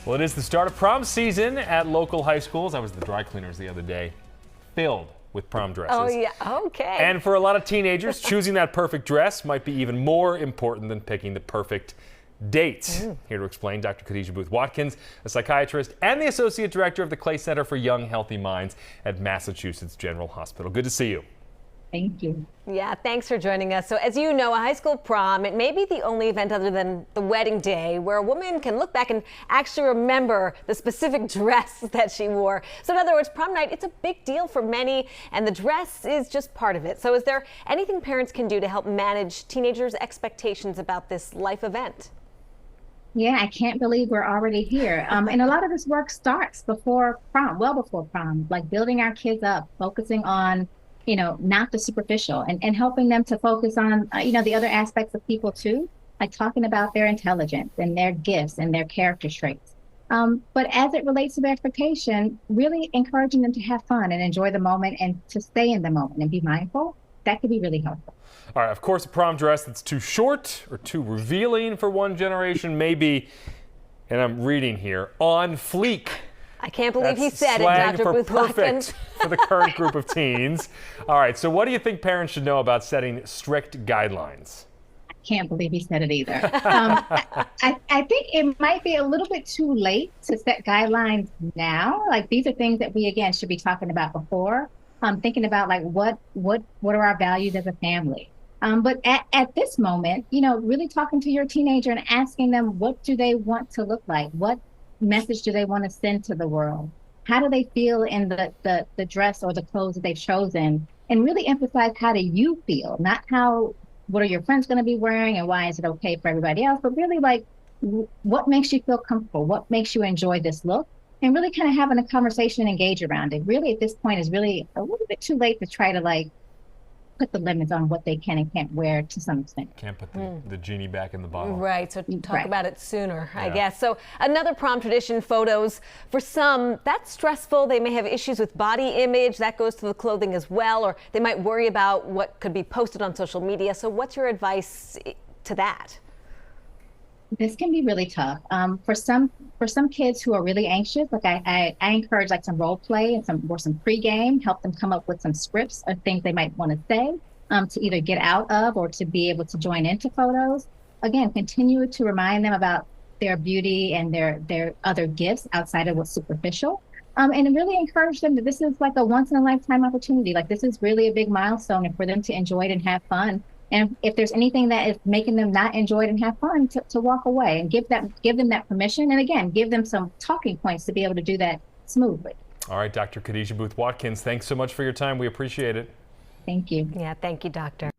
Well, it is the start of prom season at local high schools. I was at the dry cleaners the other day, filled with prom dresses. Oh, yeah. Okay. And for a lot of teenagers, choosing that perfect dress might be even more important than picking the perfect date. Here to explain, Dr. Khadijah Booth Watkins, a psychiatrist and the associate director of the Clay Center for Young Healthy Minds at Massachusetts General Hospital. Good to see you. Thank you. Yeah, thanks for joining us. So as you know, a high school prom, it may be the only event other than the wedding day where a woman can look back and actually remember the specific dress that she wore. So in other words, prom night, it's a big deal for many, and the dress is just part of it. So is there anything parents can do to help manage teenagers' expectations about this life event? Yeah, I can't believe we're already here. And a lot of this work starts before prom, well before prom, like building our kids up, focusing on not the superficial, and helping them to focus on, the other aspects of people too, like talking about their intelligence and their gifts and their character traits. But as it relates to the expectation, really encouraging them to have fun and enjoy the moment and to stay in the moment and be mindful, that could be really helpful. All right, of course, a prom dress that's too short or too revealing for one generation may be, and I'm reading here, on fleek. I can't believe he That's said it, slang Dr. for Booth Watkins. perfect for the current group of teens. All right, so what do you think parents should know about setting strict guidelines? I can't believe he said it either. I think it might be a little bit too late to set guidelines now. Like, these are things that we, again, should be talking about before. Thinking about, like, what are our values as a family? But at this moment, really talking to your teenager and asking them, what do they want to look like? What message do they want to send to the world? How do they feel in the dress or the clothes that they've chosen? And really emphasize, how do you feel? Not what are your friends going to be wearing and why is it okay for everybody else? But really, like, what makes you feel comfortable? What makes you enjoy this look? And really kind of having a conversation and engage around it. Really, at this point, is really a little bit too late to try to, like, put the limits on what they can and can't wear to some extent. Can't put the genie back in the bottle. Right, so talk about it sooner, I Yeah. guess. So another prom tradition, photos. For some, that's stressful. They may have issues with body image. That goes to the clothing as well, or they might worry about what could be posted on social media. So what's your advice to that? This can be really tough. For some kids who are really anxious, like I encourage, like, some role play and some pregame, help them come up with some scripts of things they might want to say, to either get out of or to be able to join into photos. Again, continue to remind them about their beauty and their other gifts outside of what's superficial. And really encourage them that this is like a once in a lifetime opportunity. Like, this is really a big milestone, and for them to enjoy it and have fun. And if there's anything that is making them not enjoy it and have fun, to walk away and give them that permission. And again, give them some talking points to be able to do that smoothly. All right, Dr. Khadijah Booth Watkins, thanks so much for your time. We appreciate it. Thank you. Yeah, thank you, doctor.